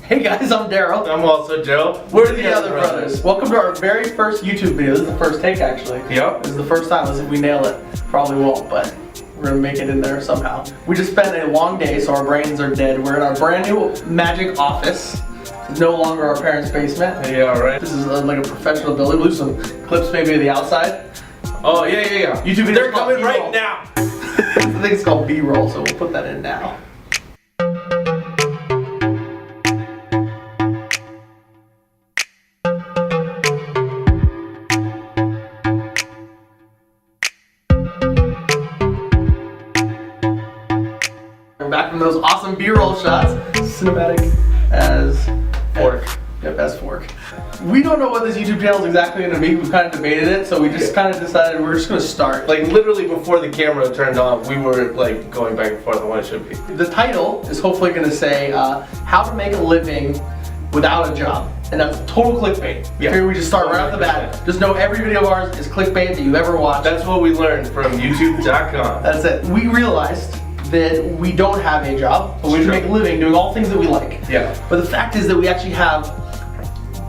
Hey guys, I'm Daryl. I'm also Joe. We're the Other Brothers. Welcome to our very first YouTube video. This is the first take actually. Yep. This is the first time. Let's see if we nail it. Probably won't, but we're gonna make it in there somehow. We just spent a long day, so our brains are dead. We're in our brand new magic office. It's no longer our parents' basement. Yeah, right. This is like a professional building. We'll do some clips maybe of the outside. Oh, yeah. YouTube videos They're coming right now. I think it's called B-roll, so we'll put that in now. We're back from those awesome B-roll shots. Cinematic as fork. Yep, as fork. We don't know what this YouTube channel is exactly going to be. We've kind of debated it, so we just kind of decided we're just going to start. Like literally before the camera turned on, we were like going back and forth on what it should be. The title is hopefully going to say how to make a living without a job. And that's total clickbait. Yeah. Here we just start right off the bat. Just know every video of ours is clickbait that you ever watch. That's what we learned from YouTube.com. That's it. We realized that we don't have a job, but we can make a living doing all things that we like. Yeah. But the fact is that we actually have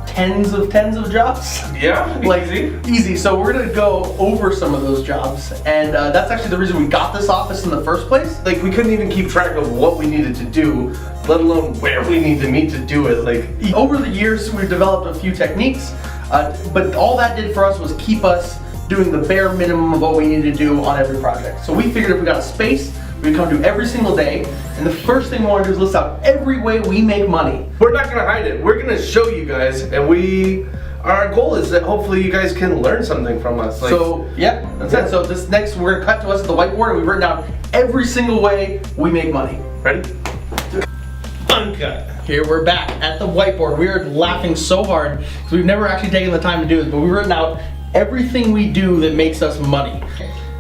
tens of jobs. Yeah, like easy. So we're gonna go over some of those jobs, and that's actually the reason we got this office in the first place. Like we couldn't even keep track of what we needed to do, let alone where we need to meet to do it. Like over the years, we've developed a few techniques, but all that did for us was keep us doing the bare minimum of what we needed to do on every project. So we figured if we got a space, we come to every single day, and the first thing we want to do is list out every way we make money. We're not gonna hide it. We're gonna show you guys, and our goal is that hopefully you guys can learn something from us. Like, so yeah, that's it. So this next, we're gonna cut to us at the whiteboard, and we've written down every single way we make money. Ready? Uncut. Here we're back at the whiteboard. We are laughing so hard because we've never actually taken the time to do this, but we've written out everything we do that makes us money.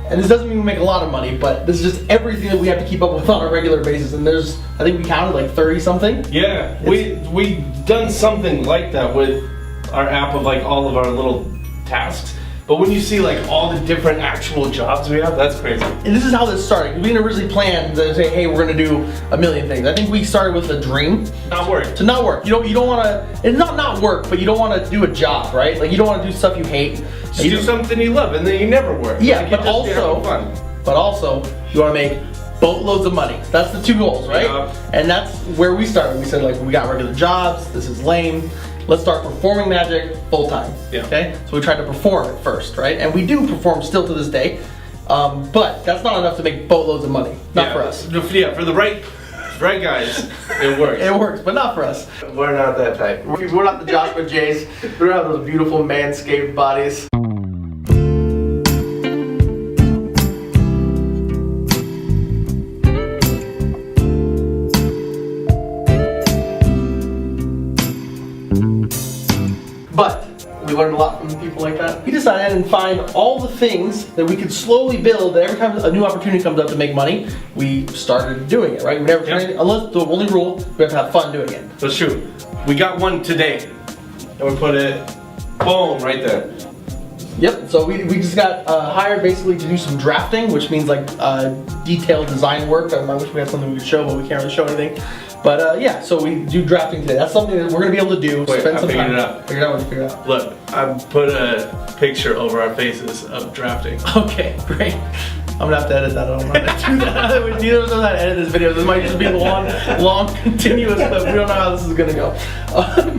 And this doesn't mean we make a lot of money, but this is just everything that we have to keep up with on a regular basis. And there's, I think we counted like 30 something. Yeah, we done something like that with our app of like all of our little tasks. But when you see like all the different actual jobs we have, that's crazy. And this is how this started. We didn't originally plan to say, hey, we're gonna do a million things. I think we started with a dream. Not work. To not work. You don't wanna, it's not work, but you don't wanna do a job, right? Like you don't wanna do stuff you hate. Just do something you love and then you never work. Yeah, like, but also you wanna make boatloads of money. That's the two goals, right? Yeah. And that's where we started. We said like, we got regular jobs, this is lame. Let's start performing magic full time. Yeah. Okay? So we tried to perform it first, right? And we do perform still to this day. But that's not enough to make boatloads of money. Not for us. Yeah, for the right guys, it works. It works, but not for us. We're not that type. We're not the Joshua Jays. We don't have those beautiful manscaped bodies. But we learned a lot from people like that. We decided and find all the things that we could slowly build. That every time a new opportunity comes up to make money, we started doing it. Right? We never tried, unless the only rule, we have to have fun doing it. That's true. We got one today, and we put it, boom, right there. Yep. So we just got hired basically to do some drafting, which means like detailed design work. I wish we had something we could show, but we can't really show anything. But yeah, so we do drafting today. That's something that we're gonna be able to do. Wait, spend I some figured time. it out. Figure it out when you figure it out. Look, I put a picture over our faces of drafting. Okay, great. I'm gonna have to edit that. I don't know how to do that. Neither of us know how to edit this video. This might just be a long, continuous clip. We don't know how this is gonna go.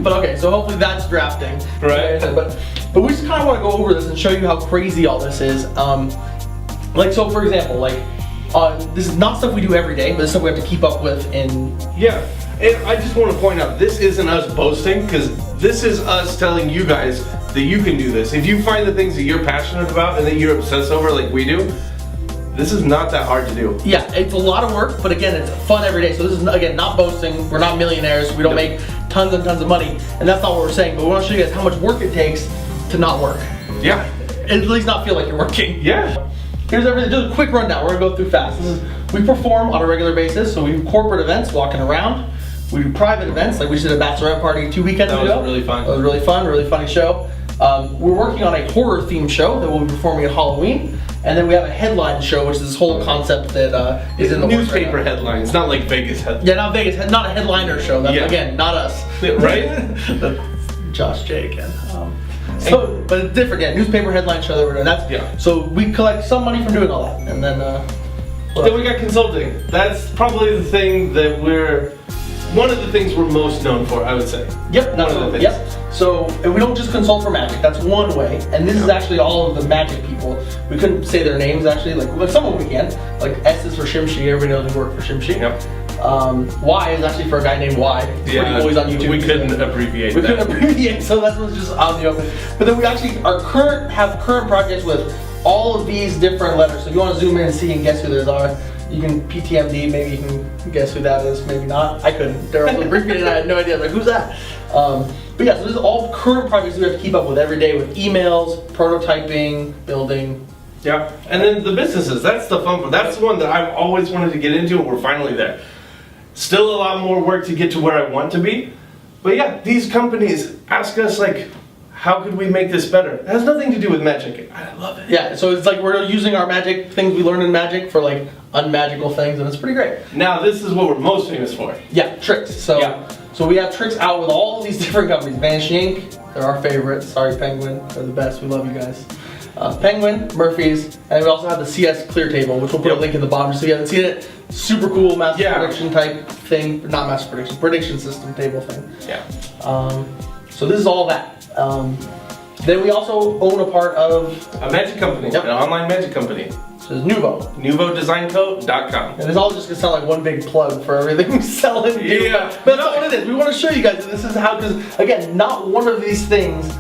But okay, so hopefully that's drafting. Right. But we just kind of want to go over this and show you how crazy all this is. Like, so for example, like, this is not stuff we do every day, but it's stuff we have to keep up with in... Yeah, and I just want to point out, this isn't us boasting, because this is us telling you guys that you can do this. If you find the things that you're passionate about and that you're obsessed over like we do, this is not that hard to do. Yeah, it's a lot of work, but again, it's fun every day. So this is, again, not boasting. We're not millionaires. We don't make tons and tons of money, and that's not what we're saying, but we want to show you guys how much work it takes to not work. Yeah. At least not feel like you're working. Yeah. Here's everything, just a quick rundown. We're gonna go through fast. We perform on a regular basis, so we do corporate events, walking around. We do private events, like we just did a bachelorette party 2 weekends ago. That was really fun. That was really fun, really funny show. We're working on a horror themed show that we'll be performing at Halloween. And then we have a headline show, which is this whole concept that is in the works right newspaper now. headlines, not like Vegas headlines. Yeah, not Vegas, not a headliner show. That's, again, not us. Right? That's Josh J again. But it's different, yeah. Newspaper headline show that we're doing. So we collect some money from doing all that, and then. Then we got consulting. That's probably the thing that one of the things we're most known for, I would say. Yep. One of the things. Yep. So and we don't just consult for magic. That's one way, and this is actually all of the magic people. We couldn't say their names actually. Like some of them we can. Like S is for Shimshi. Everybody knows we work for Shimshi. Yep. Y is actually for a guy named Y. It's pretty always on YouTube. We couldn't abbreviate. We couldn't abbreviate, so that's what's just on the open. But then we actually have current projects with all of these different letters. So if you want to zoom in and see and guess who those are, you can PTMD. Maybe you can guess who that is. Maybe not. I couldn't. They're also abbreviated. I had no idea. Like who's that? But yeah, so this is all current projects we have to keep up with every day with emails, prototyping, building. Yeah, and then the businesses. That's the fun part. That's the one that I've always wanted to get into, and we're finally there. Still a lot more work to get to where I want to be. But yeah, these companies ask us like, how could we make this better? It has nothing to do with magic. I love it. Yeah, so it's like we're using our magic things we learned in magic for like unmagical things, and it's pretty great. Now this is what we're most famous for. Yeah, tricks. So we have tricks out with all these different companies. Vanishing Ink, they're our favorites. Sorry, Penguin, they're the best. We love you guys. Penguin, Murphy's, and we also have the CS Clear Table, which we'll put a link in the bottom just so you haven't seen it. Super cool master prediction type thing, not master prediction system table thing. Yeah. So this is all that. Then we also own a part of a magic company, an online magic company. So it's Nuvo. NuvoDesignCo.com. And it's all just gonna sound like one big plug for everything we sell and do. Yeah. But that's not what it is. We want to show you guys that this is how, because again, not one of these things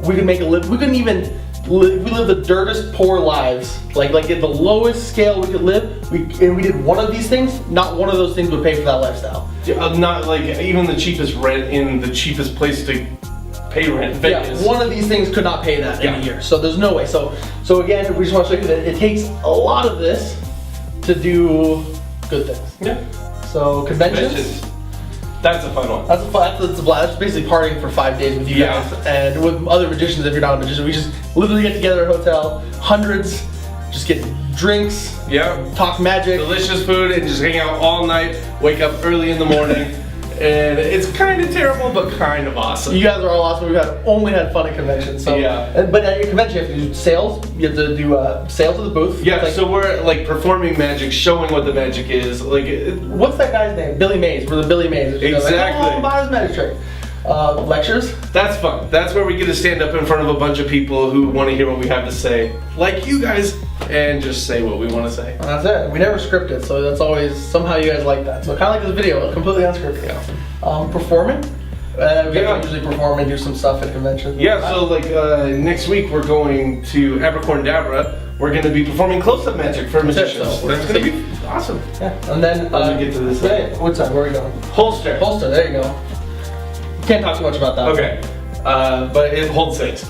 we could make a live. We couldn't even. We live the dirtest poor lives, like at the lowest scale we could live. And we did one of these things. Not one of those things would pay for that lifestyle. Not like even the cheapest rent in the cheapest place to pay rent. Vegas. Yeah, one of these things could not pay that in a year. So there's no way. So again, we just want to show you that it takes a lot of this to do good things. Yeah. So conventions. That's a fun one. That's a blast. That's basically partying for 5 days with you guys and with other magicians if you're not a magician. We just literally get together at a hotel, hundreds, just get drinks, talk magic. Delicious food and just hang out all night, wake up early in the morning. And it's kind of terrible, but kind of awesome. You guys are all awesome. We've only had fun at conventions. So, but at your convention, you have to do sales. You have to do sales of the booth. Yeah, so we're like performing magic, showing what the magic is. Like, what's that guy's name? Billy Mays. We're the Billy Mays. Exactly. Like, buy his magic trick. Lectures. That's fun. That's where we get to stand up in front of a bunch of people who want to hear what we have to say, like you guys, and just say what we want to say. And that's it. We never script it, so that's always, somehow you guys like that. So kind of like this video, completely unscripted. Performing. We usually perform and do some stuff at conventions. Yeah, so like next week we're going to Abercorndabra. We're going to be performing close-up magic for magicians. So that's going to be awesome. Yeah, and then as we get to this what's that? Where are we going? Holster. Holster, there you go. Can't talk too much about that. Okay. But it holds things.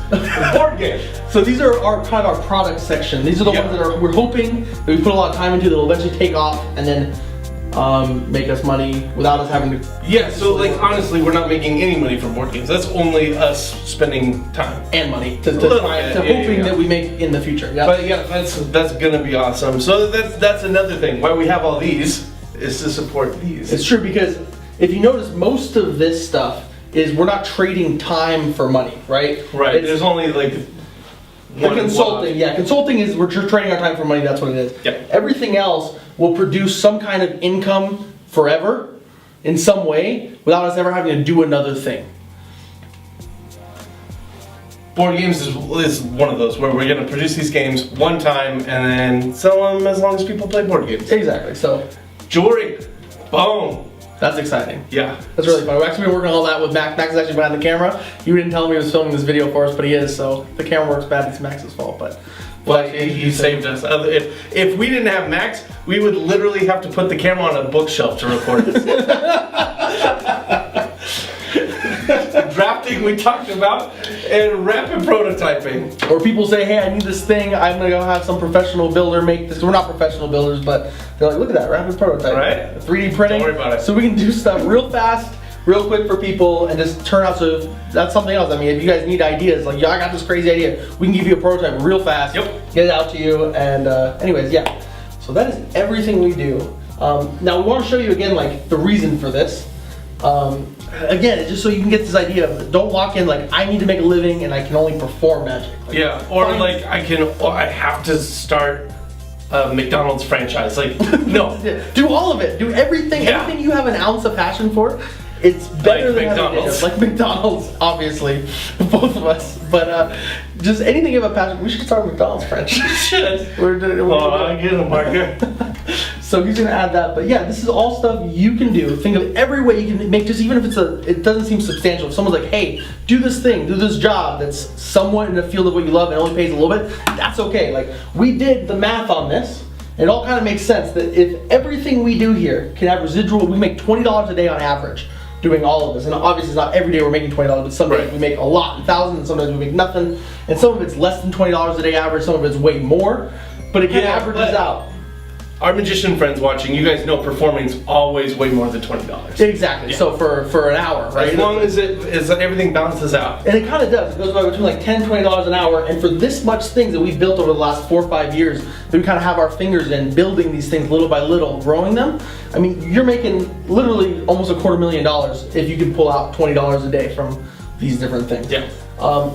Board game. So these are kind of our product section. These are the ones that we're hoping that we put a lot of time into that will eventually take off and then make us money without us having to. Yeah, so like honestly, we're not making any money from board games. That's only us spending time and money to hoping that we make in the future. Yeah. But yeah, that's gonna be awesome. So that's another thing. Why we have all these is to support these. It's true, because if you notice, most of this stuff is we're not trading time for money, right? Right. There's only like consulting. Yeah, consulting is we're just trading our time for money. That's what it is. Yep. Everything else will produce some kind of income forever, in some way, without us ever having to do another thing. Board games is one of those where we're going to produce these games one time and then sell them as long as people play board games. Exactly. So jewelry, boom. That's exciting. Yeah. That's really fun. We've actually been working on all that with Max. Max is actually behind the camera. You didn't tell him he was filming this video for us, but he is, so the camera works bad. It's Max's fault, but he saved us. If we didn't have Max, we would literally have to put the camera on a bookshelf to record this. Drafting we talked about, and rapid prototyping. Or people say, hey, I need this thing, I'm gonna go have some professional builder make this. We're not professional builders, but they're like, look at that, rapid prototype. Right? 3D printing. Don't worry about it. So we can do stuff real fast, real quick for people, and just turn out. So that's something else. I mean, if you guys need ideas, like, yeah, I got this crazy idea, we can give you a prototype real fast. Yep. get it out to you. And anyways, yeah. So that is everything we do. Now we want to show you again, like, the reason for this. Again, it's just so you can get this idea of, don't walk in like, I need to make a living and I can only perform magic. Like, yeah, or like I have to start a McDonald's franchise. Like, no. Do all of it. Do everything. Yeah. Everything you have an ounce of passion for. It's better Like than McDonald's. Like McDonald's, obviously, both of us. But just anything you have a passion. We should start a McDonald's franchise. We're I get a marker. So he's gonna add that. But yeah, this is all stuff you can do. Think of every way you can make. Just even if it doesn't seem substantial. If someone's like, hey, do this thing, do this job that's somewhat in the field of what you love and only pays a little bit, that's okay. Like, we did the math on this. It all kind of makes sense that if everything we do here can have residual, we make $20 a day on average doing all of this. And obviously it's not every day we're making $20, but some days we make a lot, thousands, and sometimes we make nothing. And some of it's less than $20 a day average, some of it's way more, but it kind of averages out. Our magician friends watching, you guys know performing's always way more than $20. Exactly. Yeah. So for an hour, right? As long as everything balances out. And it kind of does. It goes by between like $10, $20 an hour. And for this much things that we've built over the last 4 or 5 years, that we kind of have our fingers in building these things little by little, growing them. I mean, you're making literally almost $250,000 if you can pull out $20 a day from these different things. Yeah.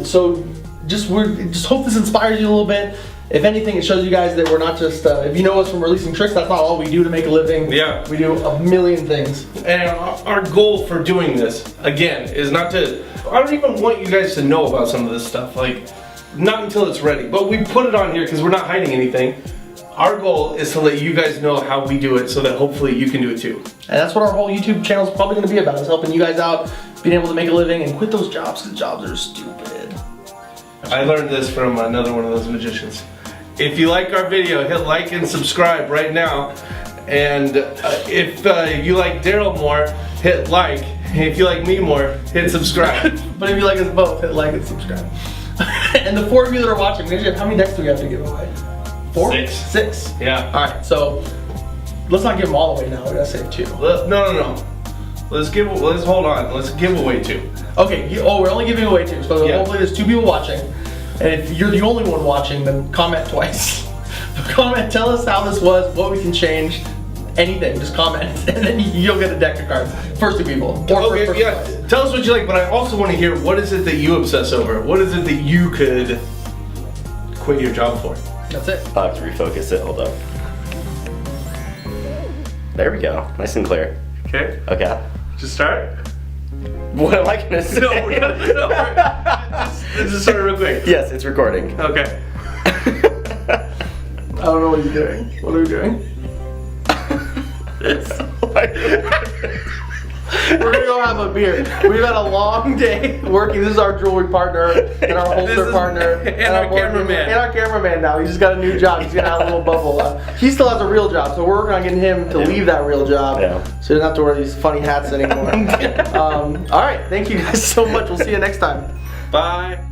So just hope this inspires you a little bit. If anything, it shows you guys that we're not just, if you know us from releasing tricks, that's not all we do to make a living. Yeah. We do a million things. And our goal for doing this, again, is not to, I don't even want you guys to know about some of this stuff, like, not until it's ready. But we put it on here because we're not hiding anything. Our goal is to let you guys know how we do it so that hopefully you can do it too. And that's what our whole YouTube channel is probably going to be about, is helping you guys out, being able to make a living and quit those jobs, because jobs are stupid. I learned this from another one of those magicians. If you like our video, hit like and subscribe right now. And if you like Daryl more, hit like. If you like me more, hit subscribe. But if you like us both, hit like and subscribe. And the 4 of you that are watching, how many decks do we have to give away? 4? 6. 6? Yeah. Alright, so let's not give them all away now. We gotta save 2. No. Let's hold on. Let's give away 2. Okay, we're only giving away 2. So hopefully there's 2 people watching. And if you're the only one watching, then comment twice. Comment, tell us how this was, what we can change, anything, just comment, and then you'll get a deck of cards. First 2 people. Okay, yeah, tell us what you like, but I also want to hear, what is it that you obsess over? What is it that you could quit your job for? That's it. I'll have to refocus it, hold up. There we go, nice and clear. Okay. Okay. Just start? What am I gonna say? This is start real quick. Yes, it's recording. Okay. I don't know what he's doing. What are we doing? We're gonna go have a beer. We've had a long day working. This is our jewelry partner and our holster partner and our cameraman. And our cameraman now. He just got a new job. He's gonna have a little bubble. He still has a real job, so we're working on getting him to leave that real job, so he doesn't have to wear these funny hats anymore. All right, thank you guys so much. We'll see you next time. Bye.